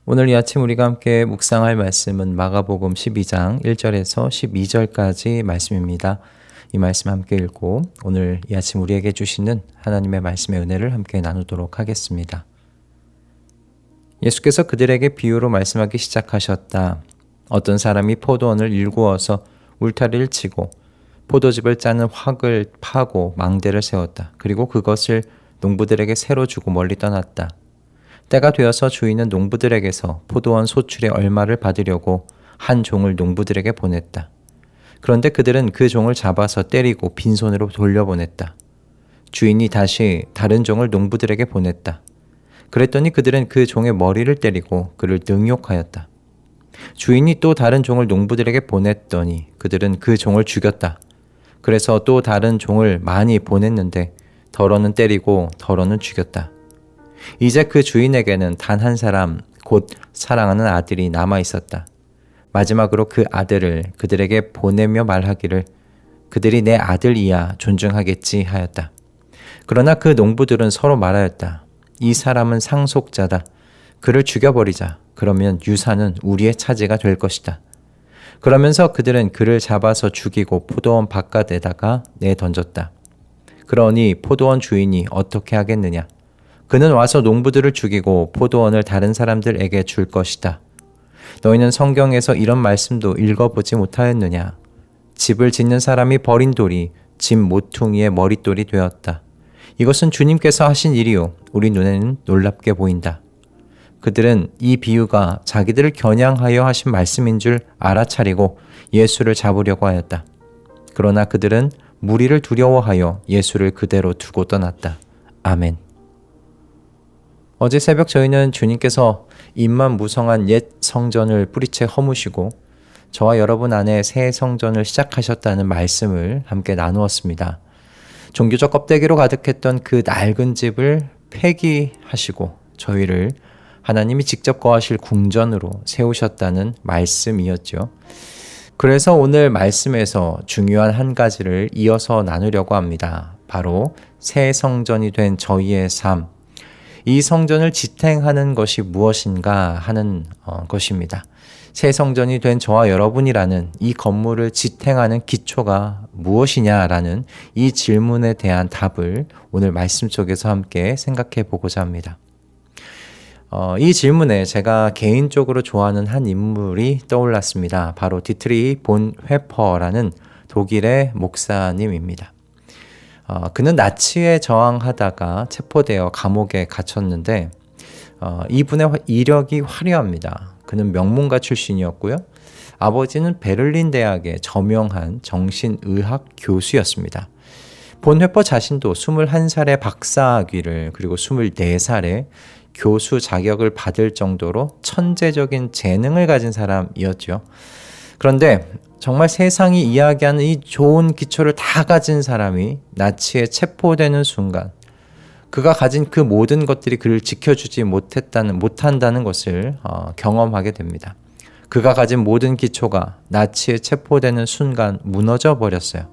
오늘 이 아침 우리가 함께 묵상할 말씀은 마가복음 12장 1절에서 12절까지 말씀입니다. 이 말씀 함께 읽고 오늘 이 아침 우리에게 주시는 하나님의 말씀의 은혜를 함께 나누도록 하겠습니다. 예수께서 그들에게 비유로 말씀하기 시작하셨다. 어떤 사람이 포도원을 일구어서 울타리를 치고 포도즙을 짜는 확을 파고 망대를 세웠다. 그리고 그것을 농부들에게 새로 주고 멀리 떠났다. 때가 되어서 주인은 농부들에게서 포도원 소출의 얼마를 받으려고 한 종을 농부들에게 보냈다. 그런데 그들은 그 종을 잡아서 때리고 빈손으로 돌려보냈다. 주인이 다시 다른 종을 농부들에게 보냈다. 그랬더니 그들은 그 종의 머리를 때리고 그를 능욕하였다. 주인이 또 다른 종을 농부들에게 보냈더니 그들은 그 종을 죽였다. 그래서 또 다른 종을 많이 보냈는데 더러는 때리고 더러는 죽였다. 이제 그 주인에게는 단 한 사람, 곧 사랑하는 아들이 남아 있었다. 마지막으로 그 아들을 그들에게 보내며 말하기를 그들이 내 아들이야 존중하겠지 하였다. 그러나 그 농부들은 서로 말하였다. 이 사람은 상속자다. 그를 죽여버리자. 그러면 유산은 우리의 차지가 될 것이다. 그러면서 그들은 그를 잡아서 죽이고 포도원 바깥에다가 내던졌다. 그러니 포도원 주인이 어떻게 하겠느냐? 그는 와서 농부들을 죽이고 포도원을 다른 사람들에게 줄 것이다. 너희는 성경에서 이런 말씀도 읽어보지 못하였느냐? 집을 짓는 사람이 버린 돌이 집 모퉁이의 머릿돌이 되었다. 이것은 주님께서 하신 일이요 우리 눈에는 놀랍게 보인다. 그들은 이 비유가 자기들을 겨냥하여 하신 말씀인 줄 알아차리고 예수를 잡으려고 하였다. 그러나 그들은 무리를 두려워하여 예수를 그대로 두고 떠났다. 아멘. 어제 새벽 저희는 주님께서 입만 무성한 옛 성전을 뿌리채 허무시고 저와 여러분 안에 새 성전을 시작하셨다는 말씀을 함께 나누었습니다. 종교적 껍데기로 가득했던 그 낡은 집을 폐기하시고 저희를 하나님이 직접 거하실 궁전으로 세우셨다는 말씀이었죠. 그래서 오늘 말씀에서 중요한 한 가지를 이어서 나누려고 합니다. 바로 새 성전이 된 저희의 삶. 이 성전을 지탱하는 것이 무엇인가 하는 것입니다. 새 성전이 된 저와 여러분이라는 이 건물을 지탱하는 기초가 무엇이냐라는 이 질문에 대한 답을 오늘 말씀 속에서 함께 생각해 보고자 합니다. 이 질문에 제가 개인적으로 좋아하는 한 인물이 떠올랐습니다. 바로 디트리 본 회퍼라는 독일의 목사님입니다. 그는 나치에 저항하다가 체포되어 감옥에 gat혔는데 이분의 이력이 화려합니다. 그는 명문가 출신이었고요. 아버지는 베를린 대학의 저명한 정신의학 교수였습니다. 본 회퍼 자신도 21살의 박사학위를 그리고 24살에 교수 자격을 받을 정도로 천재적인 재능을 가진 사람이었죠. 그런데 정말 세상이 이야기하는 이 좋은 기초를 다 가진 사람이 나치에 체포되는 순간 그가 가진 그 모든 것들이 그를 지켜주지 못한다는 것을 경험하게 됩니다. 그가 가진 모든 기초가 나치에 체포되는 순간 무너져 버렸어요.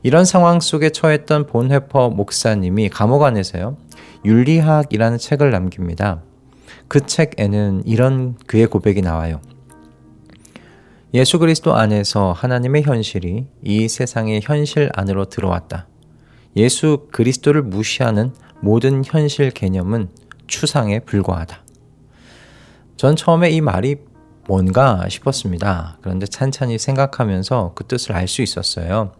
이런 상황 속에 처했던 본 회퍼 목사님이 감옥 안에서요. 윤리학이라는 책을 남깁니다. 그 책에는 이런 그의 고백이 나와요. 예수 그리스도 안에서 하나님의 현실이 이 세상의 현실 안으로 들어왔다. 예수 그리스도를 무시하는 모든 현실 개념은 추상에 불과하다. 전 처음에 이 말이 뭔가 싶었습니다. 그런데 찬찬히 생각하면서 그 뜻을 알 수 있었어요.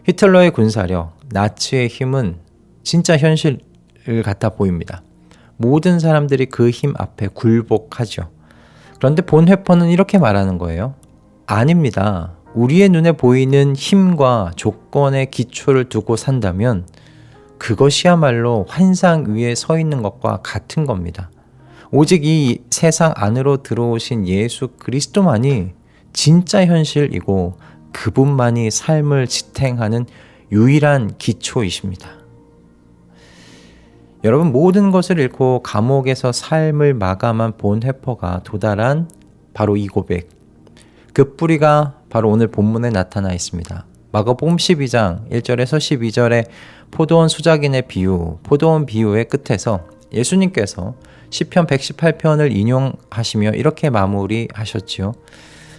히틀러의 군사력, 나치의 힘은 진짜 현실 같아 보입니다. 모든 사람들이 그 힘 앞에 굴복하죠. 그런데 본 회퍼는 이렇게 말하는 거예요. 아닙니다. 우리의 눈에 보이는 힘과 조건의 기초를 두고 산다면 그것이야말로 환상 위에 서 있는 것과 같은 겁니다. 오직 이 세상 안으로 들어오신 예수 그리스도만이 진짜 현실이고 그분만이 삶을 지탱하는 유일한 기초이십니다. 여러분 모든 것을 잃고 감옥에서 삶을 마감한 본 회퍼가 도달한 바로 이 고백. 그 뿌리가 바로 오늘 본문에 나타나 있습니다. 마가복음 12장 1절에서 12절의 포도원 수작인의 비유, 포도원 비유의 끝에서 예수님께서 시편 118편을 인용하시며 이렇게 마무리하셨지요.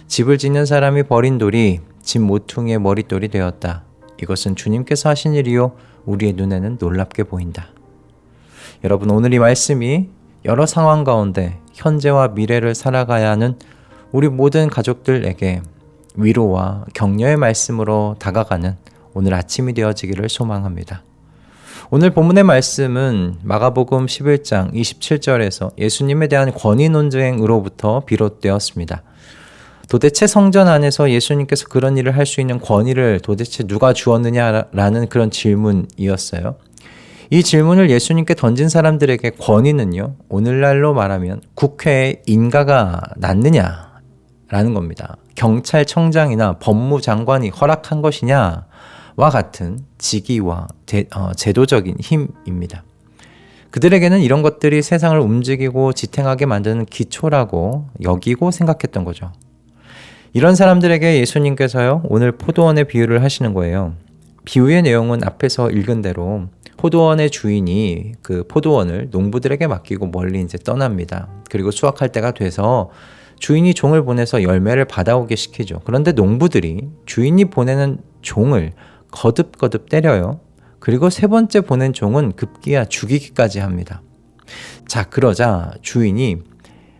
집을 짓는 사람이 버린 돌이 집 모퉁이의 머릿돌이 되었다. 이것은 주님께서 하신 일이요 우리의 눈에는 놀랍게 보인다. 여러분, 오늘 이 말씀이 여러 상황 가운데 현재와 미래를 살아가야 하는 우리 모든 가족들에게 위로와 격려의 말씀으로 다가가는 오늘 아침이 되어지기를 소망합니다. 오늘 본문의 말씀은 마가복음 11장 27절에서 예수님에 대한 권위 논쟁으로부터 비롯되었습니다. 도대체 성전 안에서 예수님께서 그런 일을 할 수 있는 권위를 도대체 누가 주었느냐라는 그런 질문이었어요. 이 질문을 예수님께 던진 사람들에게 권위는요, 오늘날로 말하면 국회에 인가가 났느냐라는 겁니다. 경찰청장이나 법무장관이 허락한 것이냐와 같은 직위와 제도적인 힘입니다. 그들에게는 이런 것들이 세상을 움직이고 지탱하게 만드는 기초라고 여기고 생각했던 거죠. 이런 사람들에게 예수님께서요, 오늘 포도원의 비유를 하시는 거예요. 비유의 내용은 앞에서 읽은 대로 포도원의 주인이 그 포도원을 농부들에게 맡기고 멀리 이제 떠납니다. 그리고 수확할 때가 돼서 주인이 종을 보내서 열매를 받아오게 시키죠. 그런데 농부들이 주인이 보내는 종을 거듭거듭 때려요. 그리고 세 번째 보낸 종은 급기야 죽이기까지 합니다. 자, 그러자 주인이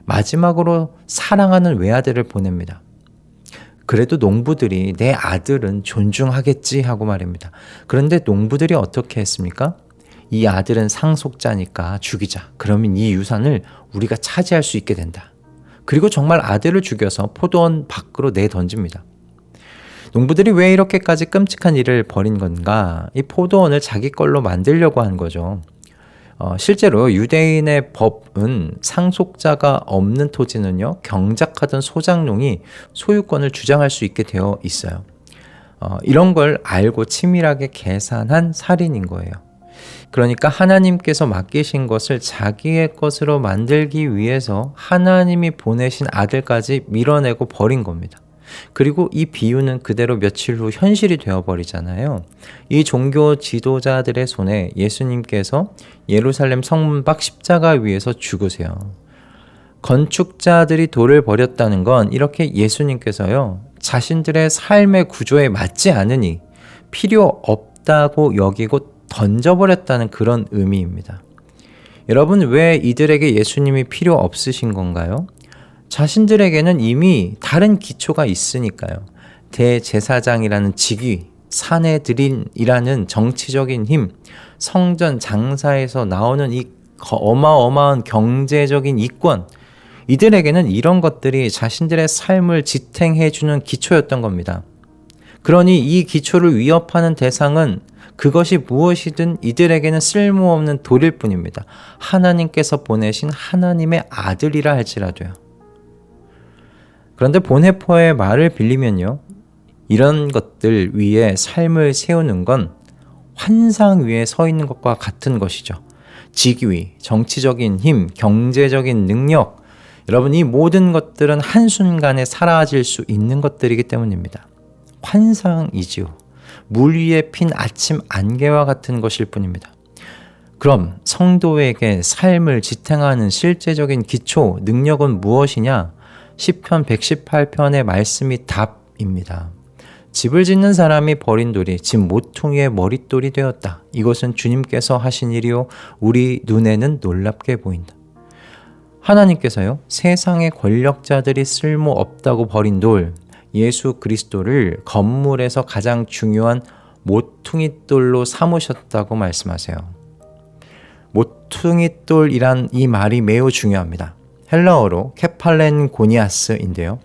마지막으로 사랑하는 외아들을 보냅니다. 그래도 농부들이 내 아들은 존중하겠지 하고 말입니다. 그런데 농부들이 어떻게 했습니까? 이 아들은 상속자니까 죽이자. 그러면 이 유산을 우리가 차지할 수 있게 된다. 그리고 정말 아들을 죽여서 포도원 밖으로 내던집니다. 농부들이 왜 이렇게까지 끔찍한 일을 벌인 건가? 이 포도원을 자기 걸로 만들려고 한 거죠. 실제로 유대인의 법은 상속자가 없는 토지는요, 경작하던 소장농이 소유권을 주장할 수 있게 되어 있어요. 이런 걸 알고 치밀하게 계산한 살인인 거예요. 그러니까 하나님께서 맡기신 것을 자기의 것으로 만들기 위해서 하나님이 보내신 아들까지 밀어내고 버린 겁니다. 그리고 이 비유는 그대로 며칠 후 현실이 되어버리잖아요. 이 종교 지도자들의 손에 예수님께서 예루살렘 성문 밖 십자가 위에서 죽으세요. 건축자들이 돌을 버렸다는 건 이렇게 예수님께서요, 자신들의 삶의 구조에 맞지 않으니 필요 없다고 여기고 던져버렸다는 그런 의미입니다. 여러분, 왜 이들에게 예수님이 필요 없으신 건가요? 자신들에게는 이미 다른 기초가 있으니까요. 대제사장이라는 직위, 산헤드린이라는 정치적인 힘, 성전 장사에서 나오는 이 어마어마한 경제적인 이권, 이들에게는 이런 것들이 자신들의 삶을 지탱해주는 기초였던 겁니다. 그러니 이 기초를 위협하는 대상은 그것이 무엇이든 이들에게는 쓸모없는 돌일 뿐입니다. 하나님께서 보내신 하나님의 아들이라 할지라도요. 그런데 보네포의 말을 빌리면요, 이런 것들 위에 삶을 세우는 건 환상 위에 서 있는 것과 같은 것이죠. 직위, 정치적인 힘, 경제적인 능력, 여러분, 이 모든 것들은 한순간에 사라질 수 있는 것들이기 때문입니다. 환상이지요. 물 위에 핀 아침 안개와 같은 것일 뿐입니다. 그럼 성도에게 삶을 지탱하는 실제적인 기초, 능력은 무엇이냐? 시편 118편의 말씀이 답입니다. 집을 짓는 사람이 버린 돌이 집 모퉁이의 머릿돌이 되었다. 이것은 주님께서 하신 일이요 우리 눈에는 놀랍게 보인다. 하나님께서요, 세상의 권력자들이 쓸모없다고 버린 돌, 예수 그리스도를 건물에서 가장 중요한 모퉁이돌로 삼으셨다고 말씀하세요. 모퉁이돌이란 이 말이 매우 중요합니다. 헬라어로 케팔렌고니아스인데요.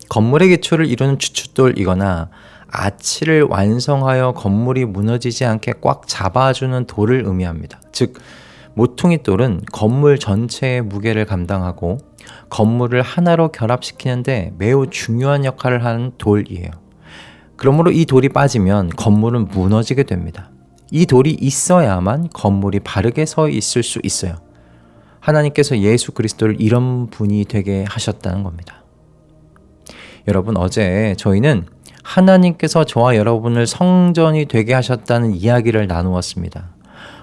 건물의 기초를 이루는 추춧돌이거나 아치를 완성하여 건물이 무너지지 않게 꽉 잡아주는 돌을 의미합니다. 즉, 모퉁이돌은 건물 전체의 무게를 감당하고 건물을 하나로 결합시키는데 매우 중요한 역할을 하는 돌이에요. 그러므로 이 돌이 빠지면 건물은 무너지게 됩니다. 이 돌이 있어야만 건물이 바르게 서 있을 수 있어요. 하나님께서 예수 그리스도를 이런 분이 되게 하셨다는 겁니다. 여러분, 어제 저희는 하나님께서 저와 여러분을 성전이 되게 하셨다는 이야기를 나누었습니다.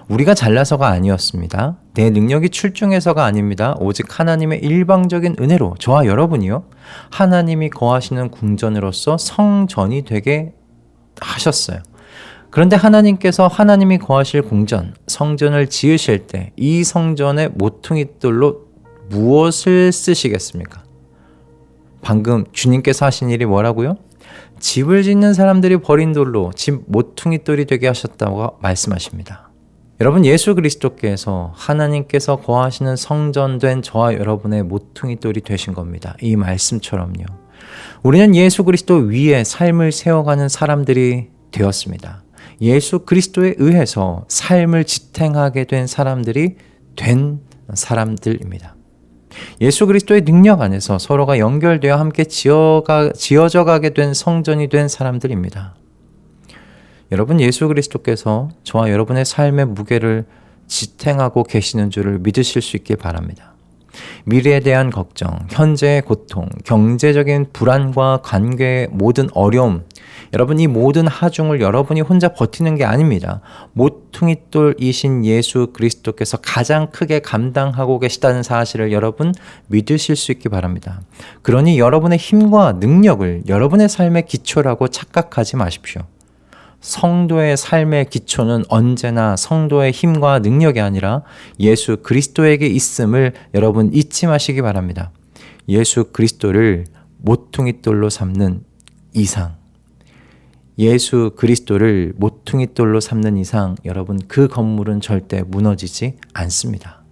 우리가 잘나서가 아니었습니다. 내 능력이 출중해서가 아닙니다. 오직 하나님의 일방적인 은혜로 저와 여러분이요, 하나님이 거하시는 궁전으로서 성전이 되게 하셨어요. 그런데 하나님께서 하나님이 거하실 궁전, 성전을 지으실 때 이 성전의 모퉁이돌로 무엇을 쓰시겠습니까? 방금 주님께서 하신 일이 뭐라고요? 집을 짓는 사람들이 버린 돌로 집 모퉁이돌이 되게 하셨다고 말씀하십니다. 여러분, 예수 그리스도께서 하나님께서 거하시는 성전된 저와 여러분의 모퉁이돌이 되신 겁니다. 이 말씀처럼요. 우리는 예수 그리스도 위에 삶을 세워가는 사람들이 되었습니다. 예수 그리스도에 의해서 삶을 지탱하게 된 사람들이 된 사람들입니다. 예수 그리스도의 능력 안에서 서로가 연결되어 함께 지어져 가게 된 성전이 된 사람들입니다. 여러분, 예수 그리스도께서 저와 여러분의 삶의 무게를 지탱하고 계시는 줄을 믿으실 수 있길 바랍니다. 미래에 대한 걱정, 현재의 고통, 경제적인 불안과 관계의 모든 어려움, 여러분, 이 모든 하중을 여러분이 혼자 버티는 게 아닙니다. 모퉁이돌이신 예수 그리스도께서 가장 크게 감당하고 계시다는 사실을 여러분 믿으실 수 있기 바랍니다. 그러니 여러분의 힘과 능력을 여러분의 삶의 기초라고 착각하지 마십시오. 성도의 삶의 기초는 언제나 성도의 힘과 능력이 아니라 예수 그리스도에게 있음을 여러분 잊지 마시기 바랍니다. 예수 그리스도를 모퉁이돌로 삼는 이상, 예수 그리스도를 모퉁이돌로 삼는 이상 여러분, 그 건물은 절대 무너지지 않습니다.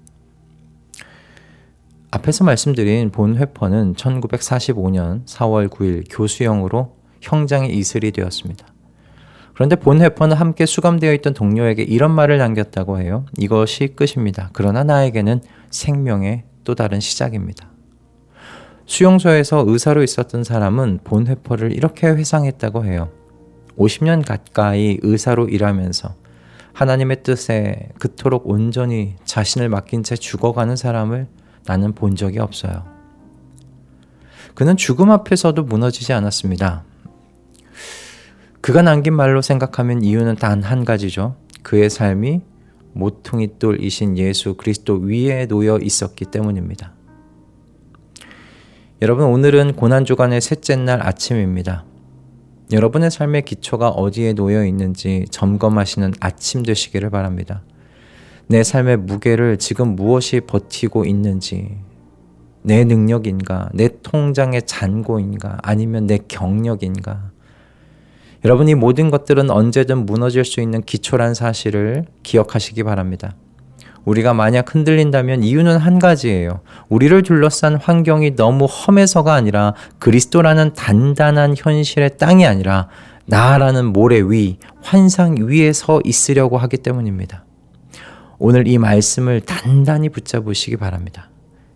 앞에서 말씀드린 본 회퍼는 1945년 4월 9일 교수형으로 형장에 이슬이 되었습니다. 그런데 본 회퍼는 함께 수감되어 있던 동료에게 이런 말을 남겼다고 해요. 이것이 끝입니다. 그러나 나에게는 생명의 또 다른 시작입니다. 수용소에서 의사로 있었던 사람은 본 회퍼를 이렇게 회상했다고 해요. 50년 가까이 의사로 일하면서 하나님의 뜻에 그토록 온전히 자신을 맡긴 채 죽어가는 사람을 나는 본 적이 없어요. 그는 죽음 앞에서도 무너지지 않았습니다. 그가 남긴 말로 생각하면 이유는 단 한 가지죠. 그의 삶이 모퉁이돌이신 예수 그리스도 위에 놓여 있었기 때문입니다. 여러분, 오늘은 고난주간의 셋째 날 아침입니다. 여러분의 삶의 기초가 어디에 놓여 있는지 점검하시는 아침 되시기를 바랍니다. 내 삶의 무게를 지금 무엇이 버티고 있는지, 내 능력인가, 내 통장의 잔고인가, 아니면 내 경력인가. 여러분, 이 모든 것들은 언제든 무너질 수 있는 기초란 사실을 기억하시기 바랍니다. 우리가 만약 흔들린다면 이유는 한 가지예요. 우리를 둘러싼 환경이 너무 험해서가 아니라 그리스도라는 단단한 현실의 땅이 아니라 나라는 모래 위, 환상 위에 서 있으려고 하기 때문입니다. 오늘 이 말씀을 단단히 붙잡으시기 바랍니다.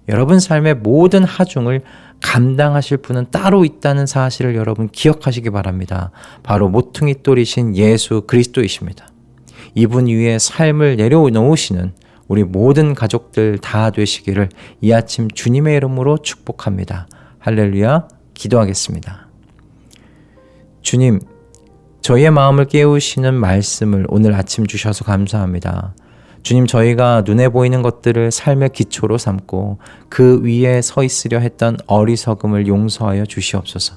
여러분 삶의 모든 하중을 감당하실 분은 따로 있다는 사실을 여러분 기억하시기 바랍니다. 바로 모퉁이돌이신 예수 그리스도이십니다. 이분 위에 삶을 내려놓으시는 우리 모든 가족들 다 되시기를 이 아침 주님의 이름으로 축복합니다. 할렐루야. 기도하겠습니다. 주님, 저희의 마음을 깨우시는 말씀을 오늘 아침 주셔서 감사합니다. 주님, 저희가 눈에 보이는 것들을 삶의 기초로 삼고 그 위에 서 있으려 했던 어리석음을 용서하여 주시옵소서.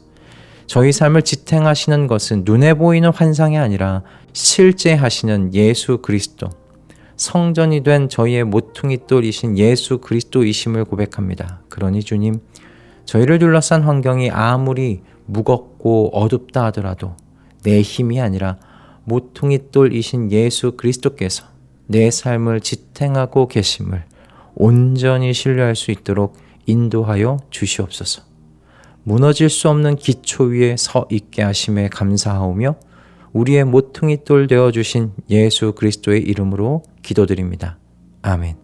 저희 삶을 지탱하시는 것은 눈에 보이는 환상이 아니라 실제 하시는 예수 그리스도, 성전이 된 저희의 모퉁이돌이신 예수 그리스도이심을 고백합니다. 그러니 주님, 저희를 둘러싼 환경이 아무리 무겁고 어둡다 하더라도 내 힘이 아니라 모퉁이돌이신 예수 그리스도께서 내 삶을 지탱하고 계심을 온전히 신뢰할 수 있도록 인도하여 주시옵소서. 무너질 수 없는 기초 위에 서 있게 하심에 감사하오며 우리의 모퉁이돌 되어주신 예수 그리스도의 이름으로 기도드립니다. 아멘.